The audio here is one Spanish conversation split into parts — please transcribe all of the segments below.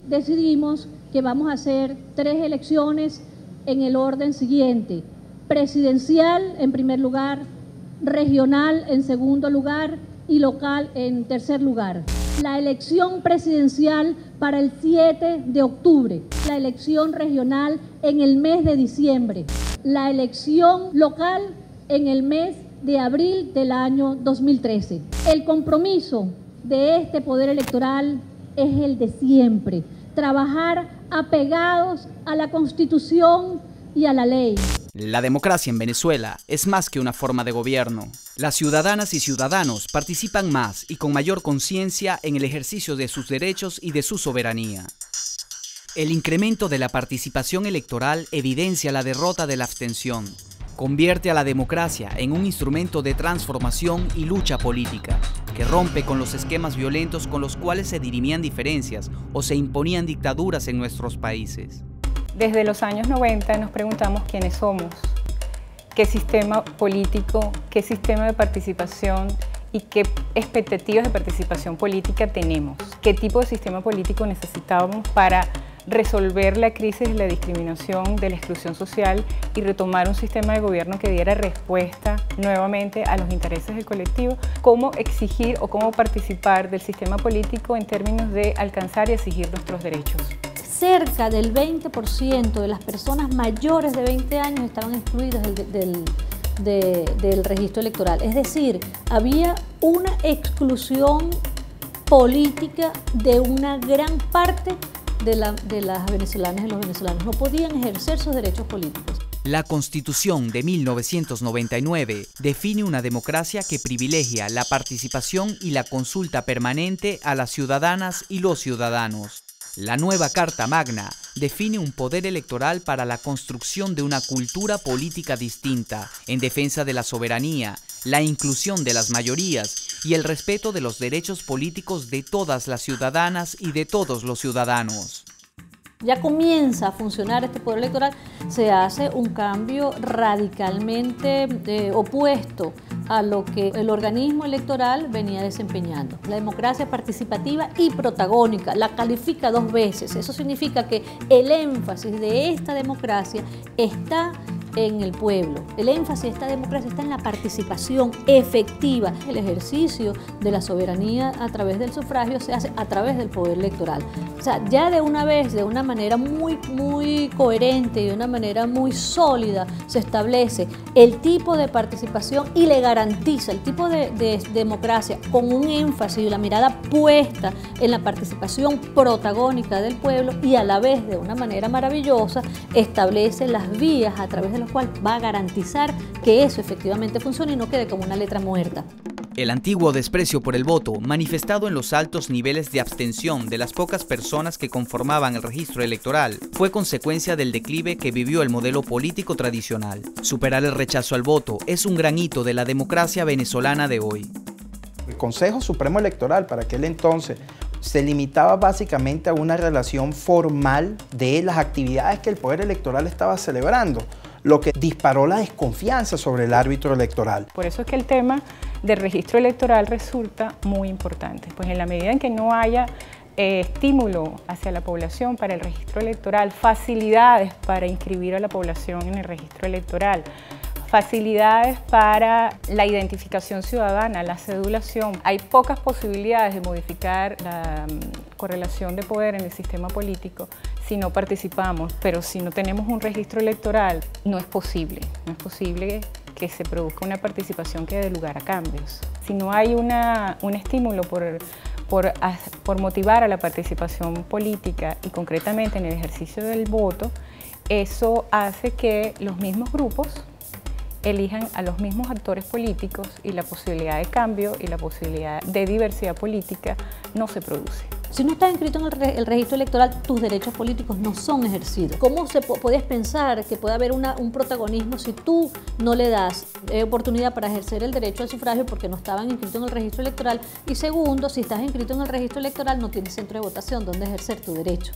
Decidimos que vamos a hacer 3 elecciones en el orden siguiente: presidencial en primer lugar, regional en segundo lugar y local en tercer lugar. La elección presidencial para el 7 de octubre, la elección regional en el mes de diciembre, la elección local en el mes de abril del año 2013. El compromiso de este poder electoral es el de siempre: trabajar apegados a la Constitución y a la ley. La democracia en Venezuela es más que una forma de gobierno. Las ciudadanas y ciudadanos participan más y con mayor conciencia en el ejercicio de sus derechos y de su soberanía. El incremento de la participación electoral evidencia la derrota de la abstención. Convierte a la democracia en un instrumento de transformación y lucha política, que rompe con los esquemas violentos con los cuales se dirimían diferencias o se imponían dictaduras en nuestros países. Desde los años 90 nos preguntamos quiénes somos, qué sistema político, qué sistema de participación y qué expectativas de participación política tenemos, qué tipo de sistema político necesitábamos para resolver la crisis de la discriminación, de la exclusión social y retomar un sistema de gobierno que diera respuesta nuevamente a los intereses del colectivo, cómo exigir o cómo participar del sistema político en términos de alcanzar y exigir nuestros derechos. Cerca del 20% de las personas mayores de 20 años estaban excluidas del registro electoral. Es decir, había una exclusión política de una gran parte de las venezolanas y los venezolanos. No podían ejercer sus derechos políticos. La Constitución de 1999 define una democracia que privilegia la participación y la consulta permanente a las ciudadanas y los ciudadanos. La nueva Carta Magna define un poder electoral para la construcción de una cultura política distinta, en defensa de la soberanía, la inclusión de las mayorías y el respeto de los derechos políticos de todas las ciudadanas y de todos los ciudadanos. Ya comienza a funcionar este poder electoral, se hace un cambio radicalmente opuesto a lo que el organismo electoral venía desempeñando. La democracia participativa y protagónica, la califica 2 veces. Eso significa que el énfasis de esta democracia está en el pueblo. El énfasis de esta democracia está en la participación efectiva. El ejercicio de la soberanía a través del sufragio se hace a través del poder electoral. O sea, ya de una vez, de una manera muy coherente y de una manera muy sólida, se establece el tipo de participación y le garantiza el tipo de democracia con un énfasis y la mirada puesta en la participación protagónica del pueblo, y a la vez, de una manera maravillosa, establece las vías a través de las cuales va a garantizar que eso efectivamente funcione y no quede como una letra muerta. El antiguo desprecio por el voto, manifestado en los altos niveles de abstención de las pocas personas que conformaban el registro electoral, fue consecuencia del declive que vivió el modelo político tradicional. Superar el rechazo al voto es un gran hito de la democracia venezolana de hoy. El Consejo Supremo Electoral, para aquel entonces, se limitaba básicamente a una relación formal de las actividades que el poder electoral estaba celebrando, lo que disparó la desconfianza sobre el árbitro electoral. Por eso es que el tema del registro electoral resulta muy importante, pues en la medida en que no haya estímulo hacia la población para el registro electoral, facilidades para inscribir a la población en el registro electoral, facilidades para la identificación ciudadana, la cedulación. Hay pocas posibilidades de modificar la correlación de poder en el sistema político si no participamos, pero si no tenemos un registro electoral, no es posible que se produzca una participación que dé lugar a cambios. Si no hay un estímulo por motivar a la participación política y concretamente en el ejercicio del voto, eso hace que los mismos grupos elijan a los mismos actores políticos y la posibilidad de cambio y la posibilidad de diversidad política no se produce. Si no estás inscrito en el registro electoral, tus derechos políticos no son ejercidos. ¿Cómo puedes pensar que puede haber un protagonismo si tú no le das oportunidad para ejercer el derecho al sufragio porque no estaban inscritos en el registro electoral? Y segundo, si estás inscrito en el registro electoral, no tienes centro de votación donde ejercer tu derecho.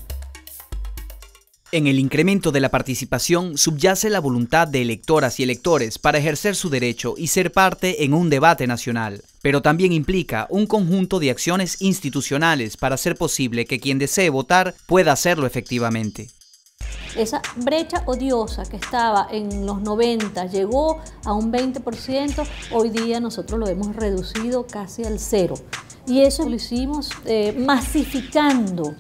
En el incremento de la participación subyace la voluntad de electoras y electores para ejercer su derecho y ser parte en un debate nacional. pero también implica un conjunto de acciones institucionales para hacer posible que quien desee votar pueda hacerlo efectivamente. Esa brecha odiosa que estaba en los 90 llegó a un 20%, hoy día nosotros lo hemos reducido casi al 0. Y eso lo hicimos masificando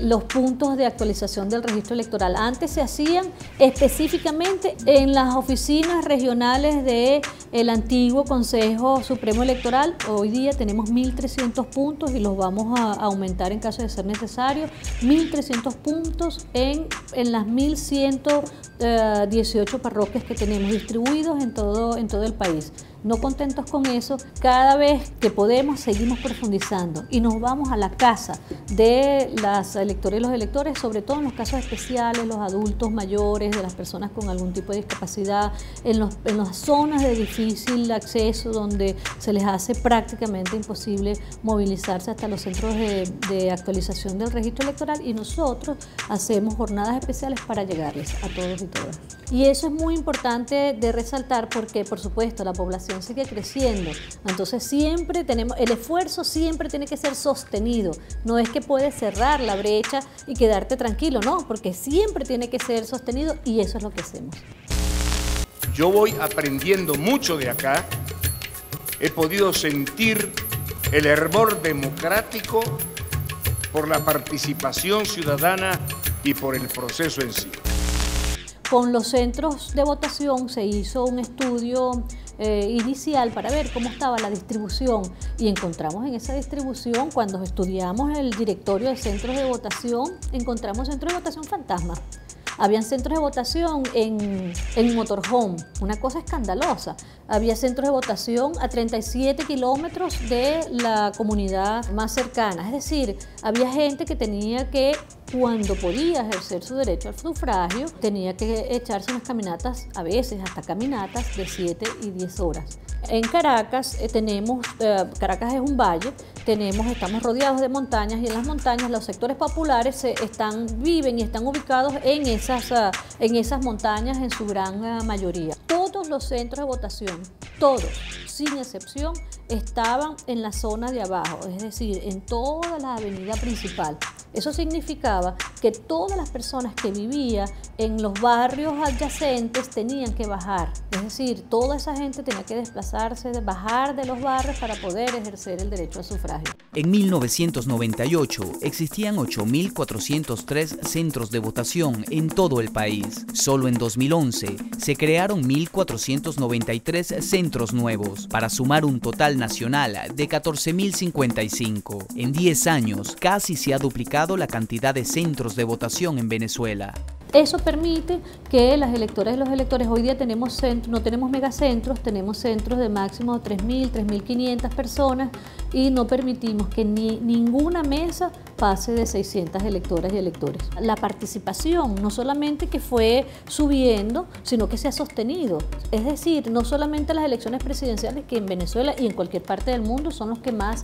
los puntos de actualización del registro electoral. Antes se hacían específicamente en las oficinas regionales del antiguo Consejo Supremo Electoral. Hoy día tenemos 1.300 puntos y los vamos a aumentar en caso de ser necesario. 1.300 puntos en las 1.118 parroquias que tenemos distribuidos en todo el país. No contentos con eso, cada vez que podemos seguimos profundizando y nos vamos a la casa de las electoras y los electores, sobre todo en los casos especiales, los adultos mayores, de las personas con algún tipo de discapacidad, en las zonas de difícil acceso donde se les hace prácticamente imposible movilizarse hasta los centros de actualización del registro electoral, y nosotros hacemos jornadas especiales para llegarles a todos y todas. Y eso es muy importante de resaltar porque, por supuesto, la población sigue creciendo. Entonces siempre tenemos, el esfuerzo siempre tiene que ser sostenido. No es que puedes cerrar la brecha y quedarte tranquilo, no, porque siempre tiene que ser sostenido y eso es lo que hacemos. Yo voy aprendiendo mucho de acá. He podido sentir el hervor democrático por la participación ciudadana y por el proceso en sí. Con los centros de votación se hizo un estudio inicial para ver cómo estaba la distribución y encontramos en esa distribución, cuando estudiamos el directorio de centros de votación, encontramos centros de votación fantasma. Habían centros de votación en motorhome, una cosa escandalosa. Había centros de votación a 37 kilómetros de la comunidad más cercana. Es decir, había gente que tenía que, cuando podía ejercer su derecho al sufragio, tenía que echarse unas caminatas, a veces hasta caminatas de 7 y 10 horas. En Caracas Caracas es un valle, estamos rodeados de montañas y en las montañas los sectores populares viven y están ubicados en esas montañas en su gran mayoría. Todos los centros de votación, todos, sin excepción, estaban en la zona de abajo, es decir, en toda la avenida principal. Eso significaba que todas las personas que vivían en los barrios adyacentes tenían que bajar, es decir, toda esa gente tenía que desplazarse, bajar de los barrios para poder ejercer el derecho al sufragio. En 1998 existían 8.403 centros de votación en todo el país. Solo en 2011 se crearon 1.493 centros nuevos, para sumar un total nacional de 14.055. En 10 años casi se ha duplicado la cantidad de centros de votación en Venezuela. Eso permite que las electoras y los electores, hoy día no tenemos megacentros, tenemos centros de máximo 3.000, 3.500 personas y no permitimos que ninguna mesa pase de 600 electoras y electores. La participación no solamente que fue subiendo, sino que se ha sostenido. Es decir, no solamente las elecciones presidenciales, que en Venezuela y en cualquier parte del mundo son los que más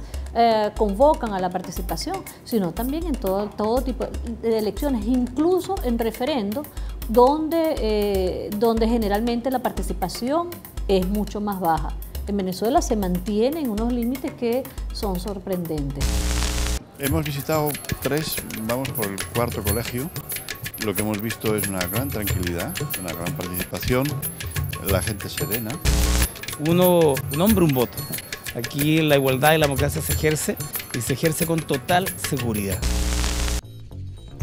convocan a la participación, sino también en todo tipo de elecciones, incluso en referéndum, donde generalmente la participación es mucho más baja. En Venezuela se mantienen unos límites que son sorprendentes. Hemos visitado 3, vamos por el 4º colegio. Lo que hemos visto es una gran tranquilidad, una gran participación, la gente serena. Un hombre, un voto. Aquí la igualdad y la democracia se ejerce y se ejerce con total seguridad.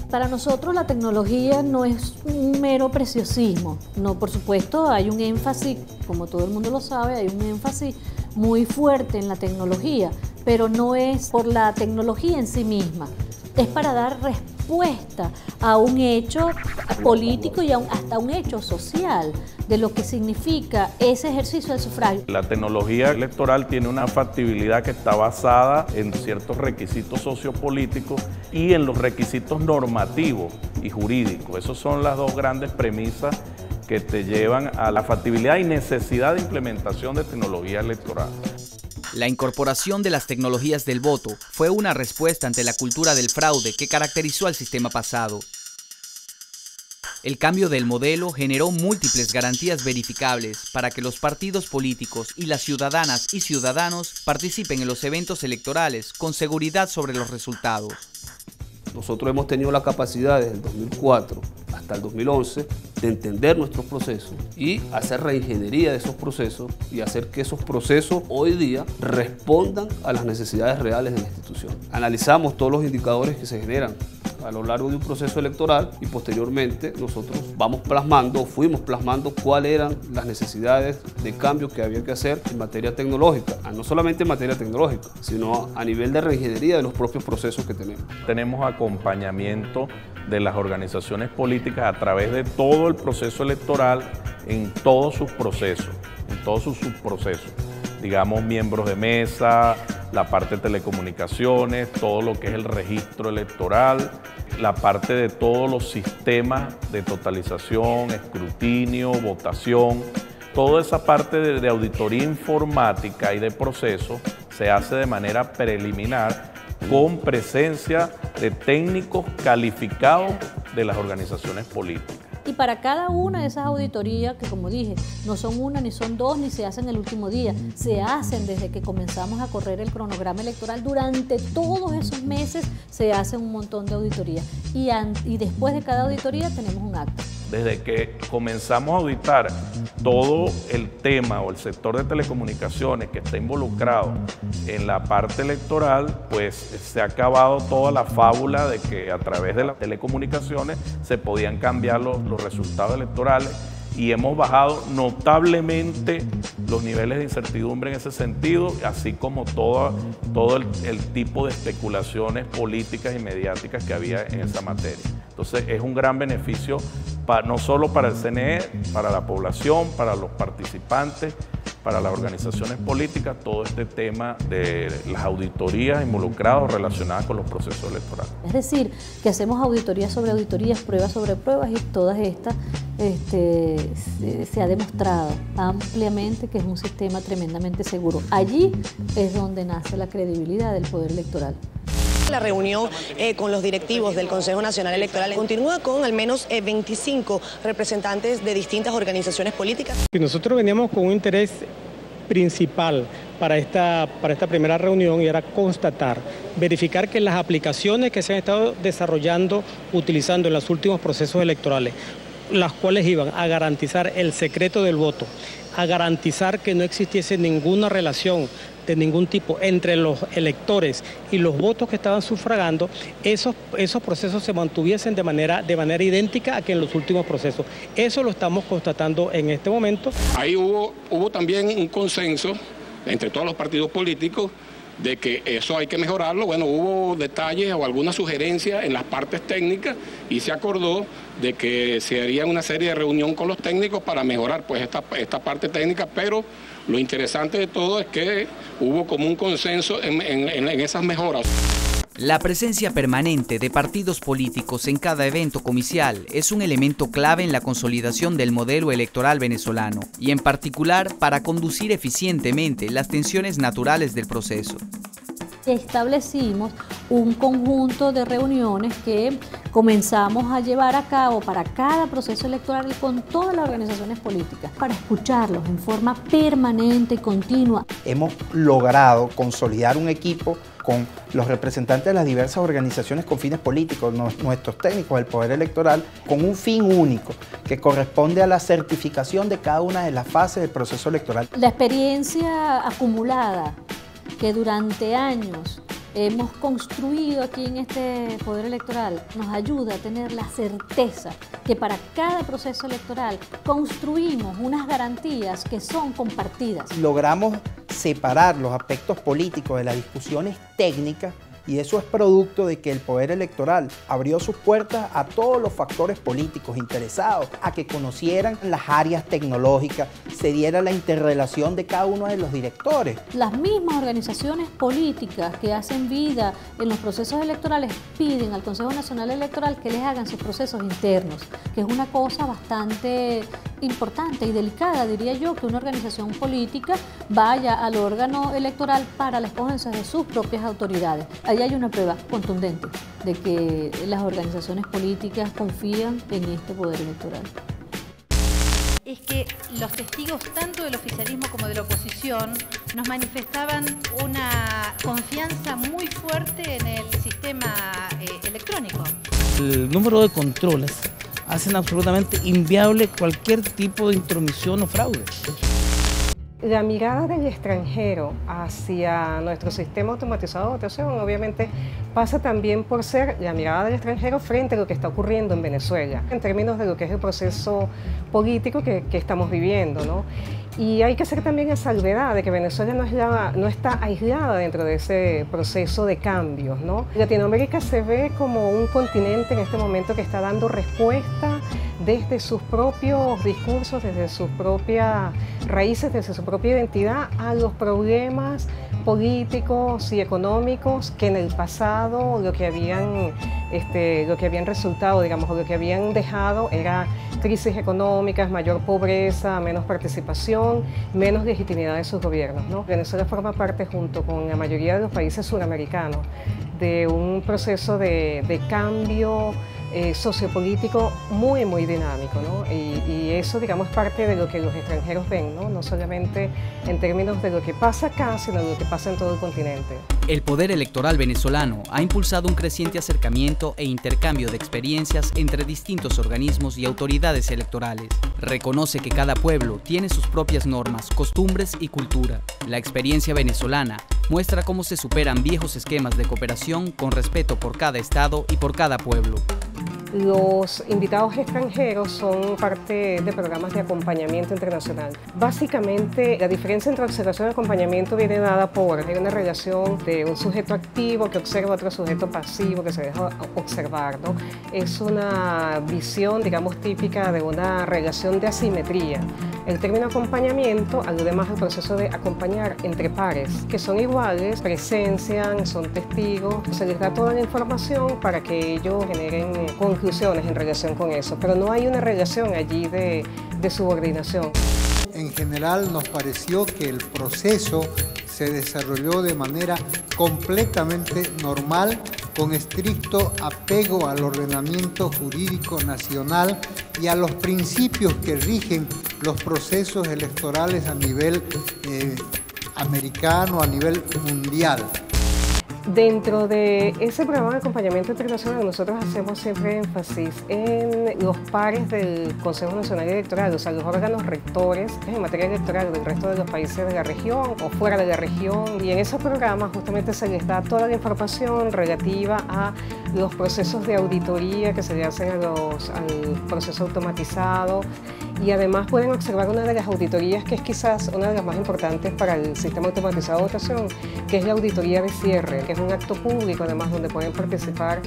Para nosotros la tecnología no es un mero preciosismo. No, por supuesto, hay un énfasis, como todo el mundo lo sabe, hay un énfasis muy fuerte en la tecnología, pero no es por la tecnología en sí misma. Es para dar respuesta a un hecho político y hasta un hecho social de lo que significa ese ejercicio del sufragio. La tecnología electoral tiene una factibilidad que está basada en ciertos requisitos sociopolíticos y en los requisitos normativos y jurídicos. Esas son las dos grandes premisas que te llevan a la factibilidad y necesidad de implementación de tecnología electoral. La incorporación de las tecnologías del voto fue una respuesta ante la cultura del fraude que caracterizó al sistema pasado. El cambio del modelo generó múltiples garantías verificables para que los partidos políticos y las ciudadanas y ciudadanos participen en los eventos electorales con seguridad sobre los resultados. Nosotros hemos tenido la capacidad desde el 2004 hasta el 2011 de entender nuestros procesos y hacer reingeniería de esos procesos y hacer que esos procesos hoy día respondan a las necesidades reales de la institución. Analizamos todos los indicadores que se generan a lo largo de un proceso electoral y posteriormente nosotros fuimos plasmando cuáles eran las necesidades de cambio que había que hacer en materia tecnológica, no solamente en materia tecnológica, sino a nivel de reingeniería de los propios procesos que tenemos. Tenemos acompañamiento de las organizaciones políticas a través de todo el proceso electoral en todos sus procesos, en todos sus subprocesos. Digamos, miembros de mesa, la parte de telecomunicaciones, todo lo que es el registro electoral, la parte de todos los sistemas de totalización, escrutinio, votación. Toda esa parte de auditoría informática y de proceso se hace de manera preliminar con presencia de técnicos calificados de las organizaciones políticas. Y para cada una de esas auditorías, que como dije, no son una, ni son dos, ni se hacen el último día, se hacen desde que comenzamos a correr el cronograma electoral. Durante todos esos meses se hacen un montón de auditorías y después de cada auditoría tenemos un acta. Desde que comenzamos a auditar todo el tema o el sector de telecomunicaciones que está involucrado en la parte electoral, pues se ha acabado toda la fábula de que a través de las telecomunicaciones se podían cambiar los resultados electorales y hemos bajado notablemente los niveles de incertidumbre en ese sentido, así como todo el tipo de especulaciones políticas y mediáticas que había en esa materia. Entonces es un gran beneficio no solo para el CNE, para la población, para los participantes, para las organizaciones políticas, todo este tema de las auditorías involucradas relacionadas con los procesos electorales. Es decir, que hacemos auditorías sobre auditorías, pruebas sobre pruebas y todas estas se ha demostrado ampliamente que es un sistema tremendamente seguro. Allí es donde nace la credibilidad del poder electoral. La reunión con los directivos del Consejo Nacional Electoral continúa con al menos 25 representantes de distintas organizaciones políticas. Nosotros veníamos con un interés principal para esta primera reunión y era constatar, verificar que las aplicaciones que se han estado desarrollando, utilizando en los últimos procesos electorales, las cuales iban a garantizar el secreto del voto, a garantizar que no existiese ninguna relación de ningún tipo entre los electores y los votos que estaban sufragando, esos procesos se mantuviesen de manera idéntica a que en los últimos procesos. Eso lo estamos constatando en este momento. Ahí hubo también un consenso entre todos los partidos políticos de que eso hay que mejorarlo. Bueno, hubo detalles o alguna sugerencia en las partes técnicas y se acordó de que se haría una serie de reunión con los técnicos para mejorar pues esta parte técnica, pero lo interesante de todo es que hubo como un consenso en esas mejoras. La presencia permanente de partidos políticos en cada evento comicial es un elemento clave en la consolidación del modelo electoral venezolano y en particular para conducir eficientemente las tensiones naturales del proceso. Establecimos un conjunto de reuniones que comenzamos a llevar a cabo para cada proceso electoral con todas las organizaciones políticas, para escucharlos en forma permanente y continua. Hemos logrado consolidar un equipo con los representantes de las diversas organizaciones con fines políticos, nuestros técnicos del Poder Electoral, con un fin único que corresponde a la certificación de cada una de las fases del proceso electoral. La experiencia acumulada que durante años hemos construido aquí en este Poder Electoral nos ayuda a tener la certeza que para cada proceso electoral construimos unas garantías que son compartidas. Logramos separar los aspectos políticos de las discusiones técnicas y eso es producto de que el Poder Electoral abrió sus puertas a todos los factores políticos interesados, a que conocieran las áreas tecnológicas, se diera la interrelación de cada uno de los directores. Las mismas organizaciones políticas que hacen vida en los procesos electorales piden al Consejo Nacional Electoral que les hagan sus procesos internos, que es una cosa bastante importante y delicada, diría yo, que una organización política vaya al órgano electoral para la escogencia de sus propias autoridades. Ahí hay una prueba contundente de que las organizaciones políticas confían en este poder electoral. Es que los testigos tanto del oficialismo como de la oposición nos manifestaban una confianza muy fuerte en el sistema electrónico. El número de controles hacen absolutamente inviable cualquier tipo de intromisión o fraude. La mirada del extranjero hacia nuestro sistema automatizado de votación obviamente pasa también por ser la mirada del extranjero frente a lo que está ocurriendo en Venezuela, en términos de lo que es el proceso político que estamos viviendo, ¿no? Y hay que hacer también la salvedad de que Venezuela no está aislada dentro de ese proceso de cambios, ¿no? Latinoamérica se ve como un continente en este momento que está dando respuesta desde sus propios discursos, desde sus propias raíces, desde su propia identidad a los problemas políticos y económicos que en el pasado lo que habían resultado, digamos, o lo que habían dejado era crisis económicas, mayor pobreza, menos participación, menos legitimidad de sus gobiernos, ¿no? Venezuela forma parte, junto con la mayoría de los países suramericanos, de un proceso de cambio sociopolítico muy dinámico, ¿no? Y eso, digamos, es parte de lo que los extranjeros ven, ¿no? No solamente en términos de lo que pasa acá, sino de lo que pasa en todo el continente. El poder electoral venezolano ha impulsado un creciente acercamiento e intercambio de experiencias entre distintos organismos y autoridades electorales. Reconoce que cada pueblo tiene sus propias normas, costumbres y cultura. La experiencia venezolana muestra cómo se superan viejos esquemas de cooperación con respeto por cada estado y por cada pueblo. Los invitados extranjeros son parte de programas de acompañamiento internacional. Básicamente, la diferencia entre observación y acompañamiento viene dada por una relación de un sujeto activo que observa a otro sujeto pasivo que se deja observar, ¿no? Es una visión, digamos, típica de una relación de asimetría. El término acompañamiento alude más al proceso de acompañar entre pares, que son iguales, presencian, son testigos, se les da toda la información para que ellos generen conclusiones en relación con eso, pero no hay una relación allí de subordinación. En general nos pareció que el proceso se desarrolló de manera completamente normal, con estricto apego al ordenamiento jurídico nacional y a los principios que rigen los procesos electorales a nivel americano, a nivel mundial. Dentro de ese programa de acompañamiento internacional nosotros hacemos siempre énfasis en los pares del Consejo Nacional Electoral, o sea, los órganos rectores en materia electoral del resto de los países de la región o fuera de la región, y en ese programa justamente se les da toda la información relativa a los procesos de auditoría que se le hacen al proceso automatizado, y además pueden observar una de las auditorías que es quizás una de las más importantes para el sistema automatizado de votación, que es la auditoría de cierre, que es un acto público además donde pueden participar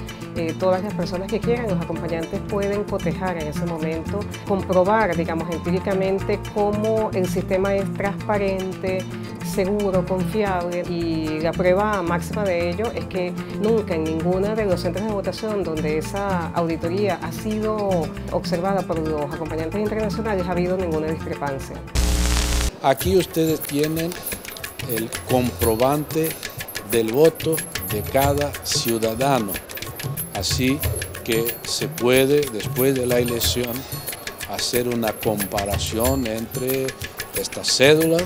todas las personas que quieran. Los acompañantes pueden cotejar en ese momento, comprobar, digamos, empíricamente cómo el sistema es transparente, seguro, confiable, y la prueba máxima de ello es que nunca en ninguno de los centros de votación donde esa auditoría ha sido observada por los acompañantes internacionales ha habido ninguna discrepancia. Aquí ustedes tienen el comprobante del voto de cada ciudadano, así que se puede, después de la elección, hacer una comparación entre esta cédula,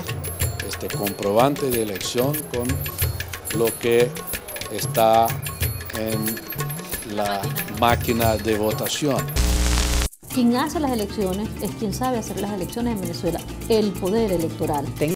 este comprobante de elección, con lo que está en la máquina de votación. Quien hace las elecciones es quien sabe hacer las elecciones en Venezuela, el poder electoral.